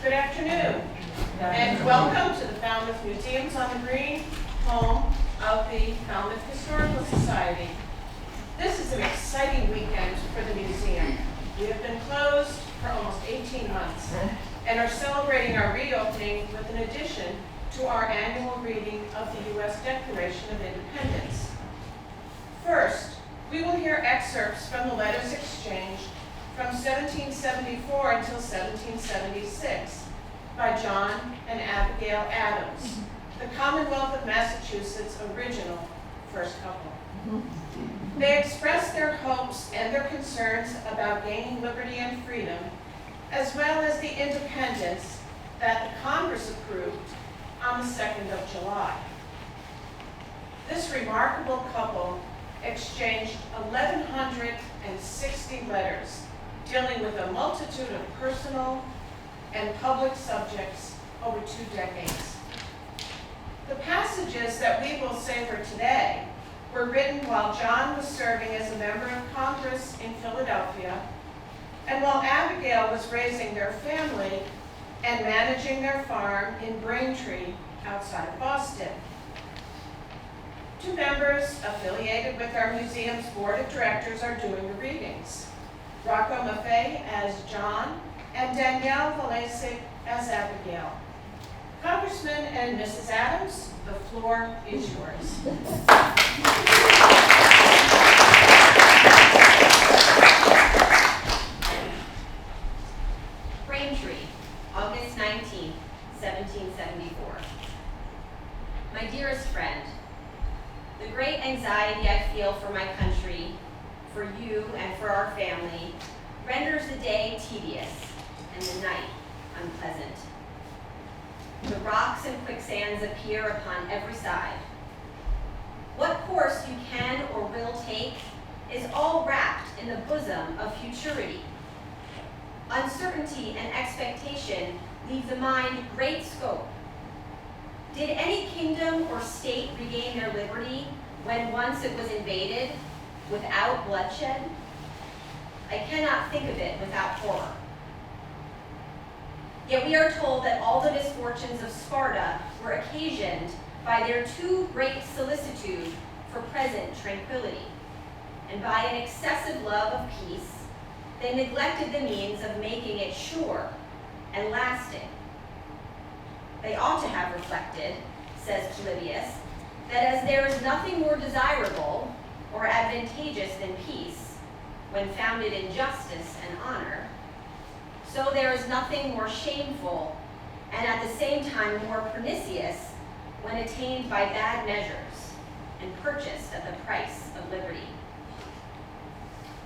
Good afternoon, and welcome to the Falmouth Museums on the Green, home of the Falmouth Historical Society. This is an exciting weekend for the museum. We have been closed for almost 18 months and are celebrating our reopening with an addition to our annual reading of the U.S. Declaration of Independence. First, we will hear excerpts from the letters exchanged from 1774 until 1776 by John and Abigail Adams, the Commonwealth of Massachusetts' original first couple. They expressed their hopes and their concerns about gaining liberty and freedom, as well as the independence that the Congress approved on the 2nd of July. This remarkable couple exchanged 1,160 letters dealing with a multitude of personal and public subjects over 2 decades. The passages that we will savor today were written while John was serving as a member of Congress in Philadelphia, and while Abigail was raising their family and managing their farm in Braintree outside of Boston. 2 members affiliated with our museum's board of directors are doing the readings. Rocco Maffei as John and Danielle Velesig as Abigail. Congressman and Mrs. Adams, the floor is yours. Braintree, August 19, 1774. My dearest friend, the great anxiety I feel for my country, for you and for our family, renders the day tedious and the night unpleasant. The rocks and quicksands appear upon every side. What course you can or will take is all wrapped in the bosom of futurity. Uncertainty and expectation leave the mind great scope. Did any kingdom or state regain their liberty when once it was invaded without bloodshed? I cannot think of it without horror. Yet we are told that all the misfortunes of Sparta were occasioned by their too great solicitude for present tranquility, and by an excessive love of peace, they neglected the means of making it sure and lasting. They ought to have reflected, says Polybius, that as there is nothing more desirable or advantageous than peace, when founded in justice and honor, so there is nothing more shameful and at the same time more pernicious when attained by bad measures and purchased at the price of liberty.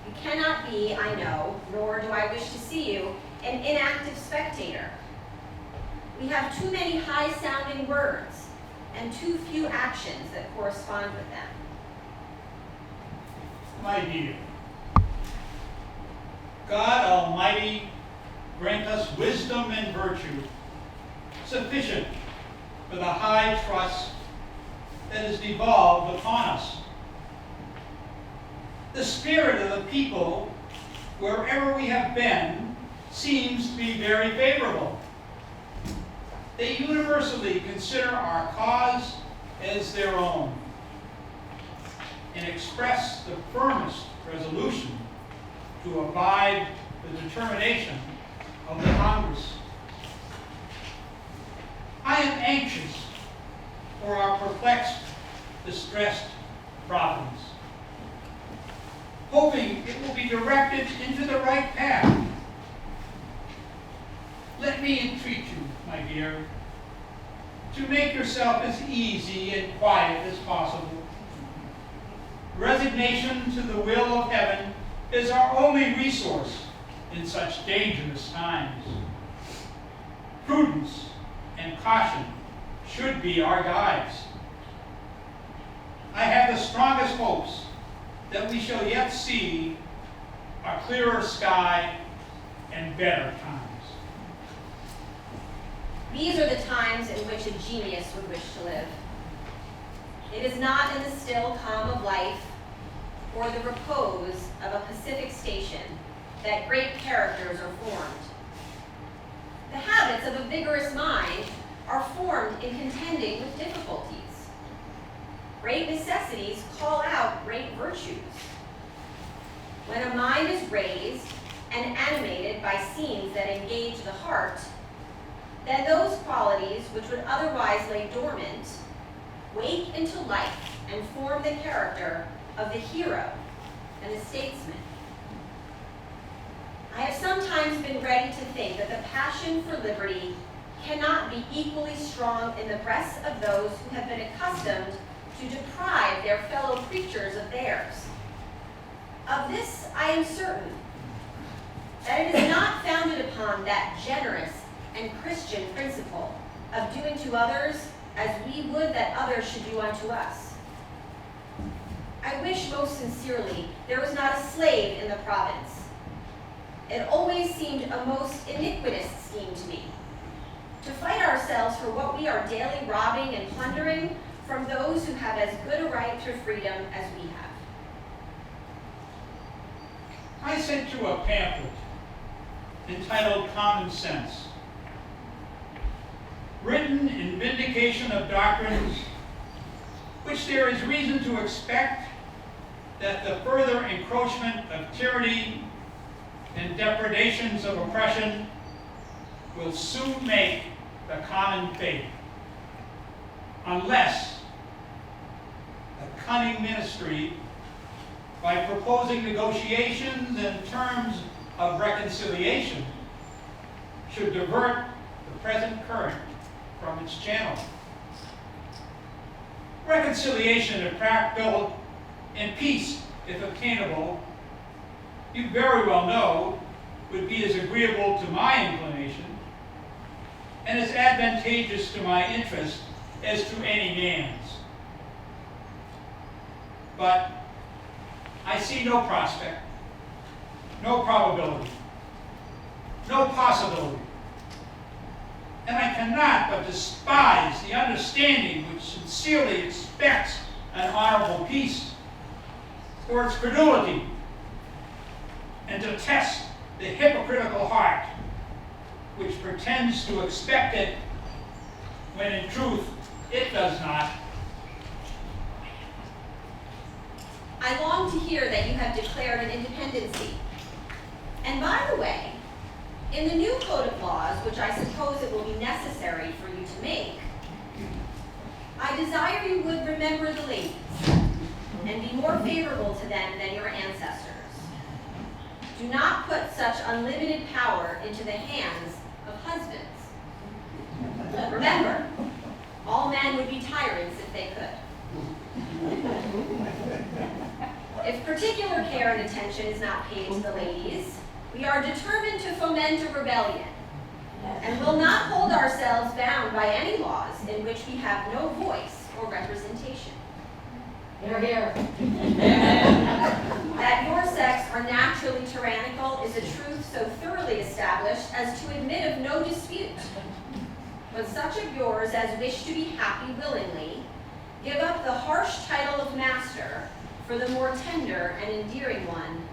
You cannot be, I know, nor do I wish to see you, an inactive spectator. We have too many high-sounding words and too few actions that correspond with them. My dear, God Almighty grant us wisdom and virtue sufficient for the high trust that is devolved upon us. The spirit of the people, wherever we have been, seems to be very favorable. They universally consider our cause as their own and express the firmest resolution to abide the determination of the Congress. I am anxious for our perplexed, distressed province, hoping it will be directed into the right path. Let me entreat you, my dear, to make yourself as easy and quiet as possible. Resignation to the will of heaven is our only resource in such dangerous times. Prudence and caution should be our guides. I have the strongest hopes that we shall yet see a clearer sky and better times. These are the times in which a genius would wish to live. It is not in the still calm of life or the repose of a Pacific station that great characters are formed. The habits talents of a vigorous mind are formed in contending with difficulties. Great necessities call out great virtues. When a mind is raised and animated by scenes that engage the heart, then those qualities which would otherwise lay dormant wake into life and form the character of the hero and the statesman. I have sometimes been ready to think that the passion for liberty cannot be equally strong in the breasts of those who have been accustomed to deprive their fellow creatures of theirs. Of this I am certain, that it is not founded upon that generous and Christian principle of doing to others as we would that others should do unto us. I wish most sincerely there was not a slave in the province. It always seemed a most iniquitous scheme to me, to fight ourselves for what we are daily robbing and plundering from those who have as good a right to freedom as we have. I sent you a pamphlet entitled Common Sense, written in vindication of doctrines which there is reason to expect that the further encroachment of tyranny and depredations of oppression will soon make the common faith, unless the cunning ministry, by proposing negotiations and terms of reconciliation, should divert the present current from its channel. Reconciliation, if practical, and peace, if obtainable, you very well know, would be as agreeable to my inclination and as advantageous to my interest as to any man's. But I see no prospect, no probability, no possibility, and I cannot but despise the understanding which sincerely expects an honorable peace for its credulity, and detest the hypocritical heart which pretends to expect it when in truth it does not. I long to hear that you have declared an independency. And by the way, in the new code of laws, which I suppose it will be necessary for you to make, I desire you would remember the ladies and be more favorable to them than your ancestors. Do not put such unlimited power into the hands of husbands. Remember, all men would be tyrants if they could. If particular care and attention is not paid to the ladies, we are determined to foment a rebellion, and will not hold ourselves bound by any laws in which we have no voice or representation. Hear, hear. That your sex are naturally tyrannical is a truth so thoroughly established as to admit of no dispute. But such of yours as wish to be happy willingly, give up the harsh title of master for the more tender and endearing one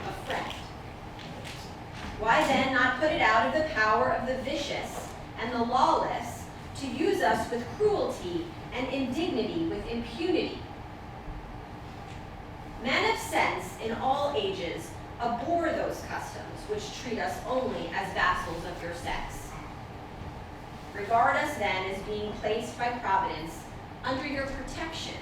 of friend. Why then not put it out of the power of the vicious and the lawless to use us with cruelty and indignity with impunity? Men of sense in all ages abhor those customs which treat us only as vassals of your sex. Regard us then as being placed by Providence under your protection,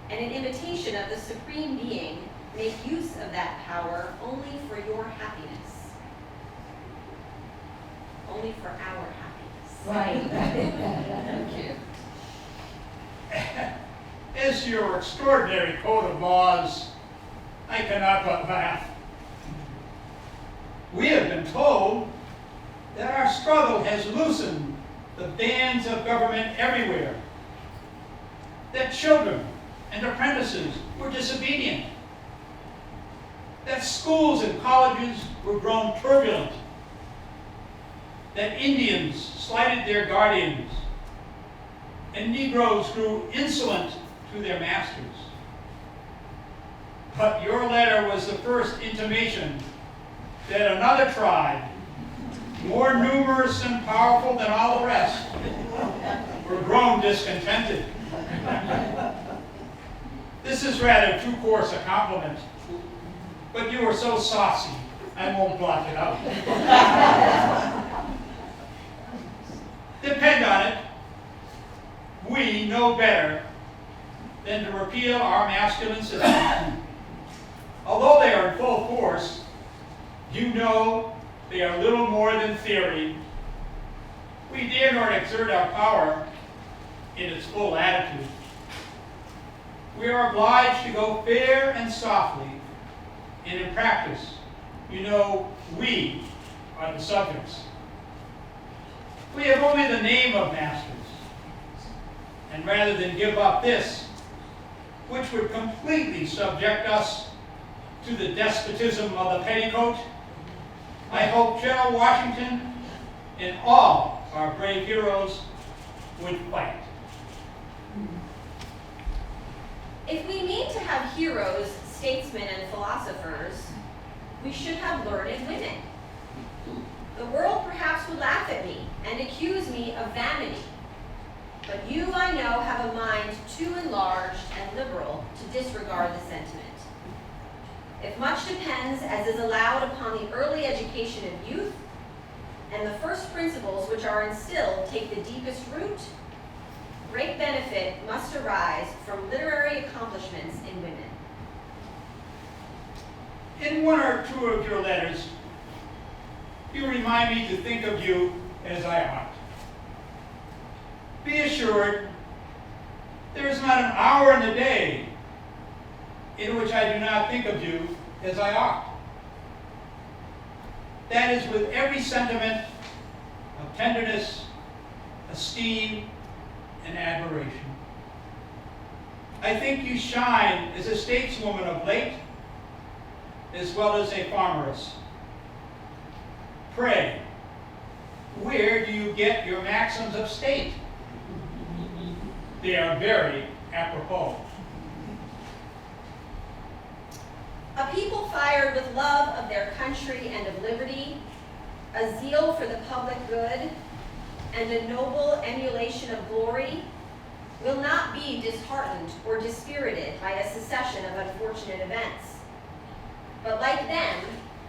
and in imitation of the Supreme Being, make use of that power only for your happiness. Only for our happiness. Right. Thank you. As to your extraordinary code of laws, I cannot but laugh. We have been told that our struggle has loosened the bands of government everywhere, that children and apprentices were disobedient, that schools and colleges were grown turbulent, that Indians slighted their guardians, and Negroes grew insolent to their masters. But your letter was the first intimation that another tribe, more numerous and powerful than all the rest, were grown discontented. This is rather too coarse a compliment, but you are so saucy, I won't block it out. Depend on it, we know better than to repeal our masculine system. Although they are in full force, you know they are little more than theory. We dare not exert our power in its full attitude. We are obliged to go fair and softly, and in practice, you know, we are the subjects. We have only the name of masters, and rather than give up this, which would completely subject us to the despotism of the petticoat, I hope General Washington and all our brave heroes would fight. If we mean to have heroes, statesmen, and philosophers, we should have learned women. The world perhaps would laugh at me and accuse me of vanity, but you, I know, have a mind too enlarged and liberal to disregard the sentiment. If much depends, as is allowed, upon the early education of youth, and the first principles which are instilled take the deepest root, great benefit must arise from literary accomplishments in women. In one or two of your letters, you remind me to think of you as I ought. Be assured, there is not an hour in the day in which I do not think of you as I ought. That is with every sentiment of tenderness, esteem, and admiration. I think you shine as a stateswoman of late, as well as a farmeress. Pray, where do you get your maxims of state? They are very apropos. A people fired with love of their country and of liberty, a zeal for the public good, and a noble emulation of glory will not be disheartened or dispirited by a succession of unfortunate events. But like them,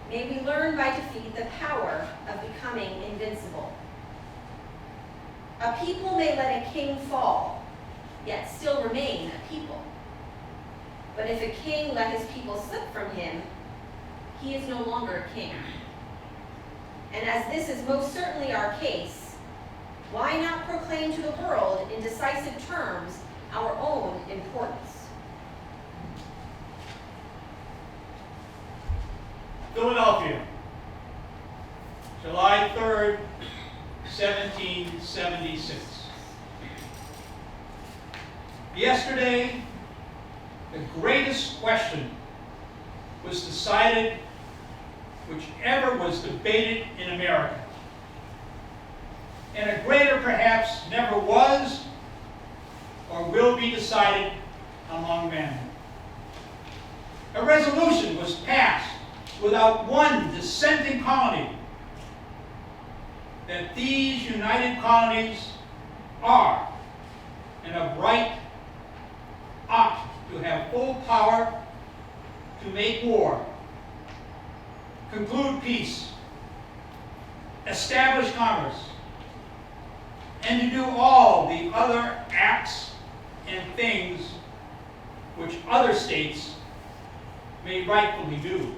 may we learn by defeat the power of becoming invincible. A people may let a king fall, yet still remain a people. But if a king let his people slip from him, he is no longer a king. And as this is most certainly our case, why not proclaim to the world in decisive terms our own importance? Philadelphia, July 3rd, 1776. Yesterday, the greatest question was decided which ever was debated in America. And a greater perhaps never was or will be decided among men. A resolution was passed without one dissenting colony that these united colonies are and of right ought to have full power to make war, conclude peace, establish commerce, and to do all the other acts and things which other states may rightfully do.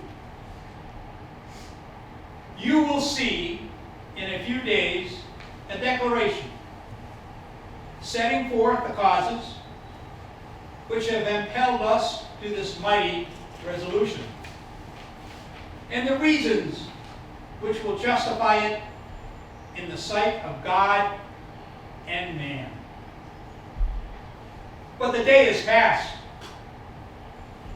You will see in a few days a declaration setting forth the causes which have impelled us to this mighty resolution, and the reasons which will justify it in the sight of God and man. But the day is past.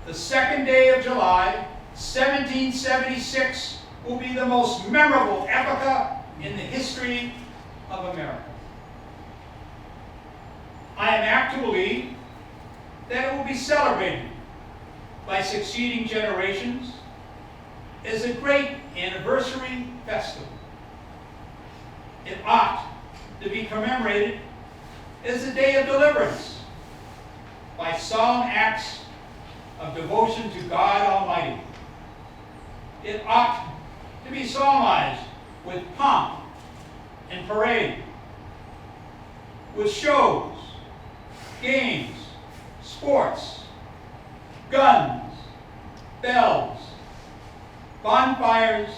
The 2nd day of July, 1776, will be the most memorable epoch in the history of America. I am apt to believe that it will be celebrated by succeeding generations as a great anniversary festival. it ought to be commemorated as a day of deliverance by solemn acts of devotion to God Almighty. It ought to be solemnized with pomp and parade, with shows, games, sports, guns, bells, bonfires,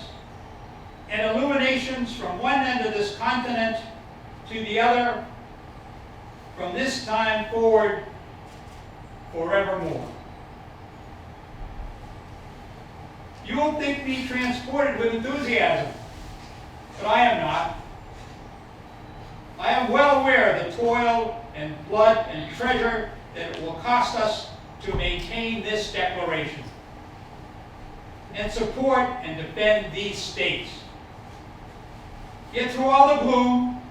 and illuminations from one end of this continent to the other, from this time forward, forevermore. You will think me transported with enthusiasm, but I am not. I am well aware of the toil and blood and treasure that it will cost us to maintain this declaration and support and defend these states. Yet through all the gloom,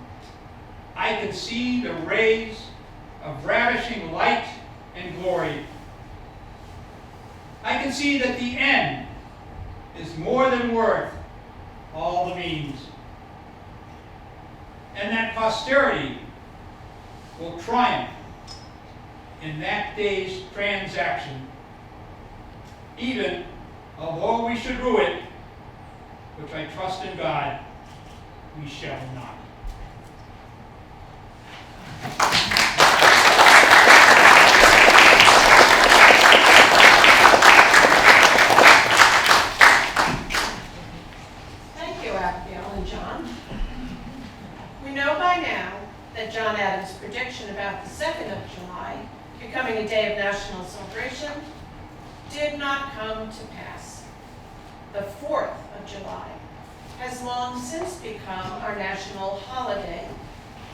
I can see the rays of ravishing light and glory. I can see that the end is more than worth all the means, and that posterity will triumph in that day's transaction, even although we should rue it, which I trust in God we shall not. Thank you, Abigail and John. We know by now that John Adams' prediction about the 2nd of July becoming a day of national celebration did not come to pass. The 4th of July has long since become our national holiday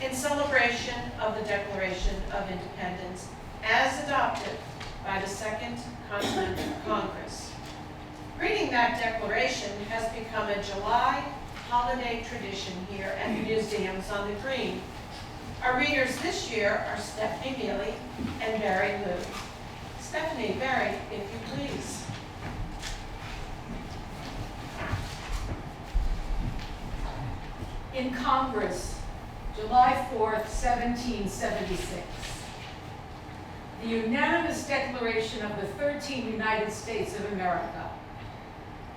in celebration of the Declaration of Independence as adopted by the Second Continental Congress. Reading that declaration has become a July holiday tradition here at the museums on the Green. Our readers this year are Stephanie Miele and Barry Liu. Stephanie, Barry, if you please. In Congress, July 4th, 1776. The unanimous declaration of the 13 United States of America.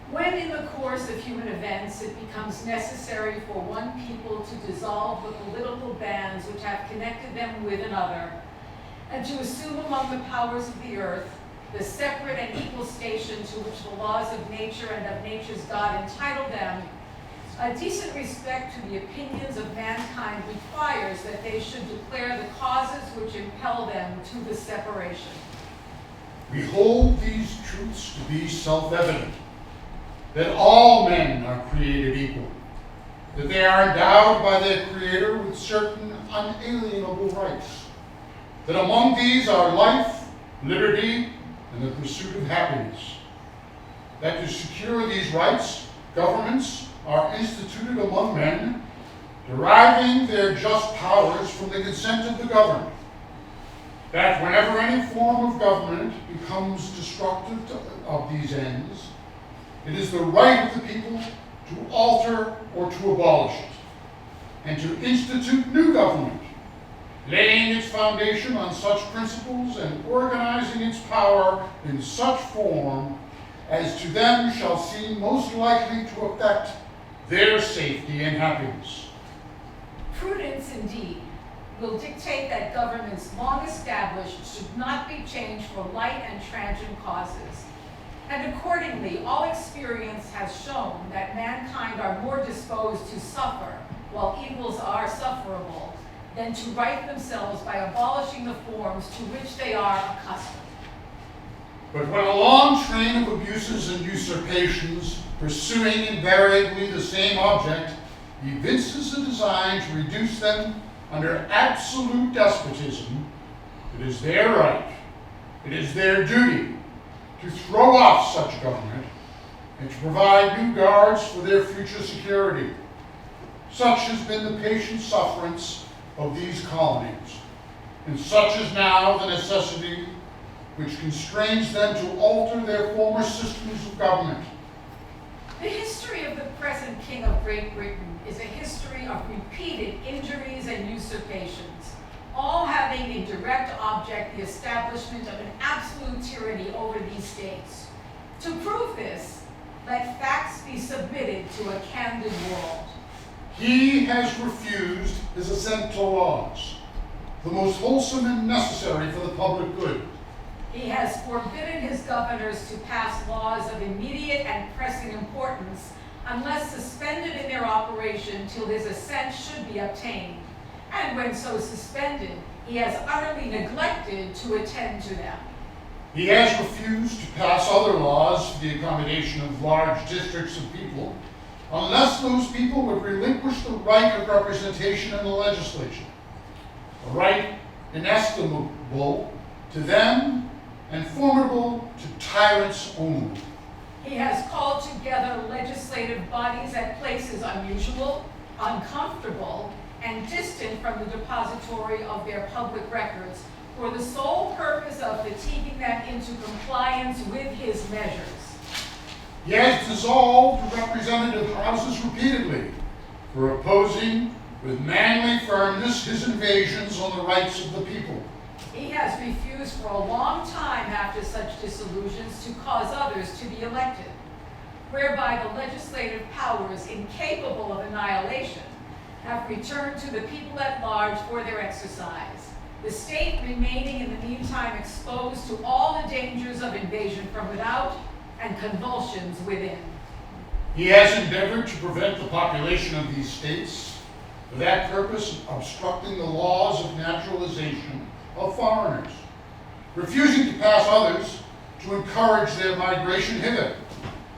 When in the course of human events it becomes necessary for one people to dissolve the political bands which have connected them with another, and to assume among the powers of the earth the separate and equal station to which the laws of nature and of nature's God entitle them, a decent respect to the opinions of mankind requires that they should declare the causes which impel them to the separation. We hold these truths to be self-evident, that all men are created equal, that they are endowed by their Creator with certain unalienable rights, that among these are life, liberty, and the pursuit of happiness, that to secure these rights, governments are instituted among men, deriving their just powers from the consent of the governed, that whenever any form of government becomes destructive of these ends, it is the right of the people to alter or to abolish it, and to institute new government, laying its foundation on such principles and organizing its power in such form as to them shall seem most likely to affect their safety and happiness. Prudence, indeed, will dictate that governments long established should not be changed for light and transient causes. And accordingly, all experience has shown that mankind are more disposed to suffer while evils are sufferable than to right themselves by abolishing the forms to which they are accustomed. But when a long train of abuses and usurpations, pursuing invariably the same object, evinces a design to reduce them under absolute despotism, it is their right, it is their duty to throw off such government and to provide new guards for their future security. Such has been the patient sufferance of these colonies, and such is now the necessity which constrains them to alter their former systems of government. The history of the present King of Great Britain is a history of repeated injuries and usurpations, all having in direct object the establishment of an absolute tyranny over these states. To prove this, let facts be submitted to a candid world. He has refused his assent to laws, the most wholesome and necessary for the public good. He has forbidden his governors to pass laws of immediate and pressing importance unless suspended in their operation till his assent should be obtained. And when so suspended, he has utterly neglected to attend to them. He has refused to pass other laws for the accommodation of large districts of people, unless those people would relinquish the right of representation in the legislature, a right inestimable to them and formidable to tyrants only. He has called together legislative bodies at places unusual, uncomfortable, and distant from the depository of their public records for the sole purpose of fatiguing them into compliance with his measures. He has dissolved representative houses repeatedly for opposing with manly firmness his invasions on the rights of the people. He has refused for a long time after such dissolutions to cause others to be elected, whereby the legislative powers incapable of annihilation have returned to the people at large for their exercise, the state remaining in the meantime exposed to all the dangers of invasion from without and convulsions within. He has endeavored to prevent the population of these states, for that purpose obstructing the laws of naturalization of foreigners, refusing to pass others to encourage their migration hither,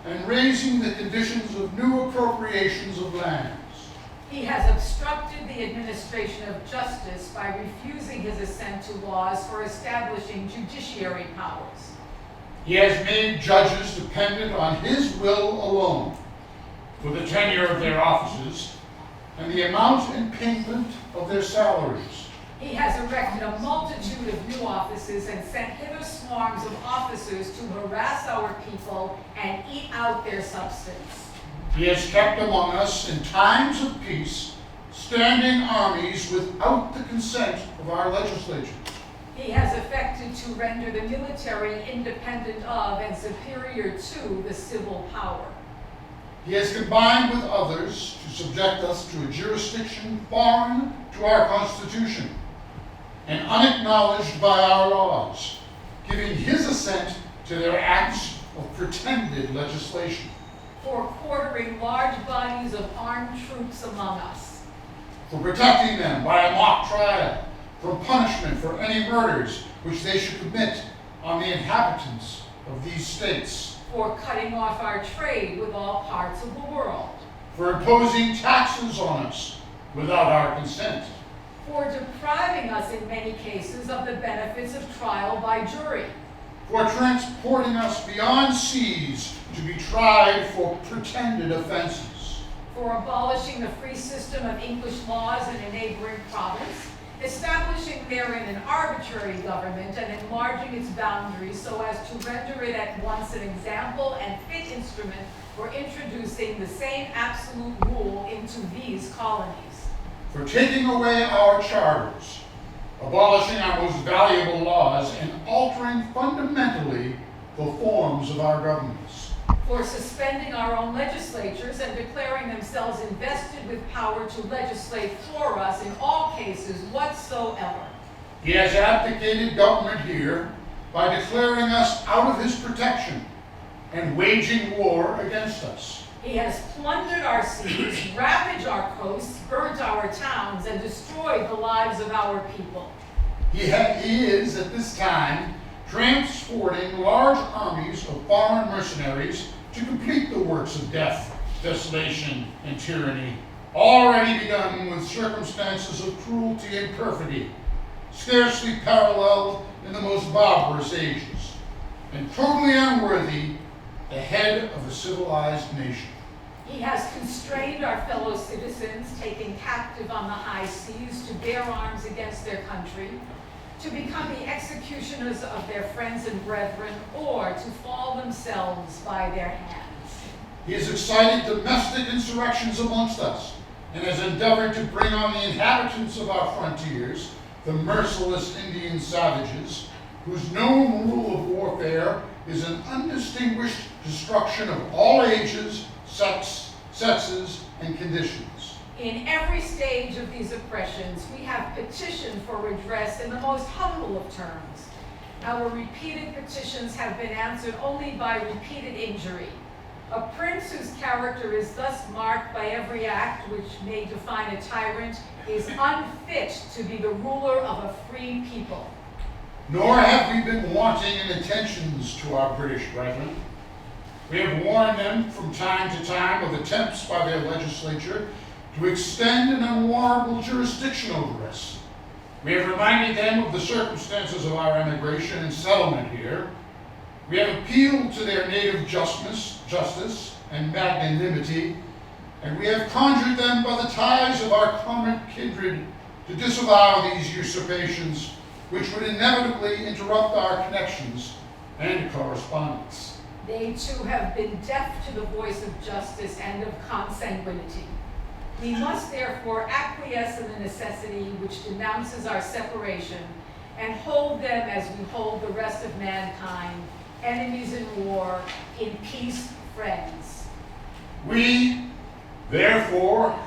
and raising the conditions of new appropriations of lands. He has obstructed the administration of justice by refusing his assent to laws for establishing judiciary powers. He has made judges dependent on his will alone for the tenure of their offices and the amount and payment of their salaries. He has erected a multitude of new offices and sent hither swarms of officers to harass our people and eat out their substance. He has kept among us in times of peace standing armies without the consent of our legislature. He has effected to render the military independent of and superior to the civil power. He has combined with others to subject us to a jurisdiction foreign to our Constitution and unacknowledged by our laws, giving his assent to their acts of pretended legislation. For quartering large bodies of armed troops among us. For protecting them by a mock trial from punishment for any murders which they should commit on the inhabitants of these states. For cutting off our trade with all parts of the world. For imposing taxes on us without our consent. For depriving us in many cases of the benefits of trial by jury. For transporting us beyond seas to be tried for pretended offenses. For abolishing the free system of English laws in a neighboring province, establishing therein an arbitrary government and enlarging its boundaries so as to render it at once an example and fit instrument for introducing the same absolute rule into these colonies. For taking away our charters, abolishing our most valuable laws, and altering fundamentally the forms of our governments. For suspending our own legislatures and declaring themselves invested with power to legislate for us in all cases whatsoever. He has abdicated government here by declaring us out of his protection and waging war against us. He has plundered our seas, ravaged our coasts, burnt our towns, and destroyed the lives of our people. He is at this time transporting large armies of foreign mercenaries to complete the works of death, desolation, and tyranny, already begun with circumstances of cruelty and perfidy, scarcely paralleled in the most barbarous ages, and totally unworthy the head of a civilized nation. He has constrained our fellow citizens, taken captive on the high seas, to bear arms against their country, to become the executioners of their friends and brethren, or to fall themselves by their hands. He has excited domestic insurrections amongst us and has endeavored to bring on the inhabitants of our frontiers, the merciless Indian savages, whose known rule of warfare is an undistinguished destruction of all ages, sexes, and conditions. In every stage of these oppressions, we have petitioned for redress in the most humble of terms. Our repeated petitions have been answered only by repeated injury. A prince whose character is thus marked by every act which may define a tyrant is unfit to be the ruler of a free people. Nor have we been wanting in attentions to our British brethren. We have warned them from time to time of attempts by their legislature to extend an unwarrantable jurisdiction over us. We have reminded them of the circumstances of our emigration and settlement here. We have appealed to their native justice and magnanimity, and we have conjured them by the ties of our common kindred to disavow these usurpations, which would inevitably interrupt our connections and correspondence. They too have been deaf to the voice of justice and of consanguinity. We must therefore acquiesce in the necessity which denounces our separation and hold them as we hold the rest of mankind, enemies in war, in peace, friends. We, therefore,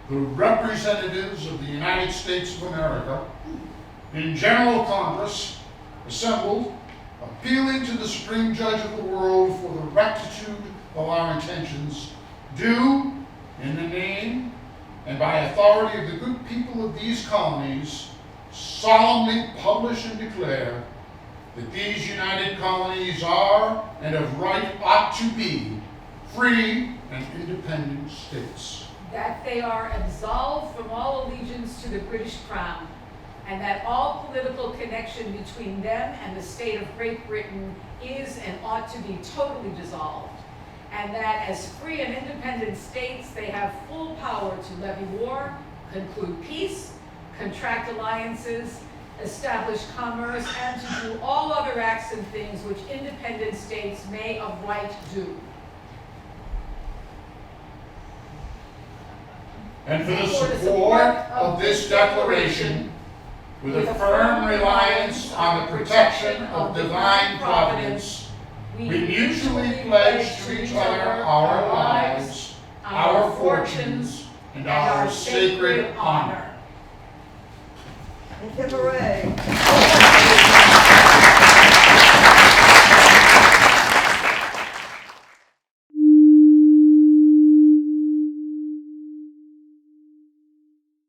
the representatives of the United States of America, in General Congress, assembled, appealing to the Supreme Judge of the world for the rectitude of our intentions, do, in the name and by authority of the good people of these colonies, solemnly publish and declare that these united colonies are, and of right ought to be, free and independent states. That they are absolved from all allegiance to the British Crown, and that all political connection between them and the state of Great Britain is and ought to be totally dissolved, and that as free and independent states they have full power to levy war, conclude peace, contract alliances, establish commerce, and to do all other acts and things which independent states may of right do. And for the support of this declaration, with a firm reliance on the protection of divine providence, we mutually pledge to each other our lives, our fortunes, and our sacred honor. And hip hooray.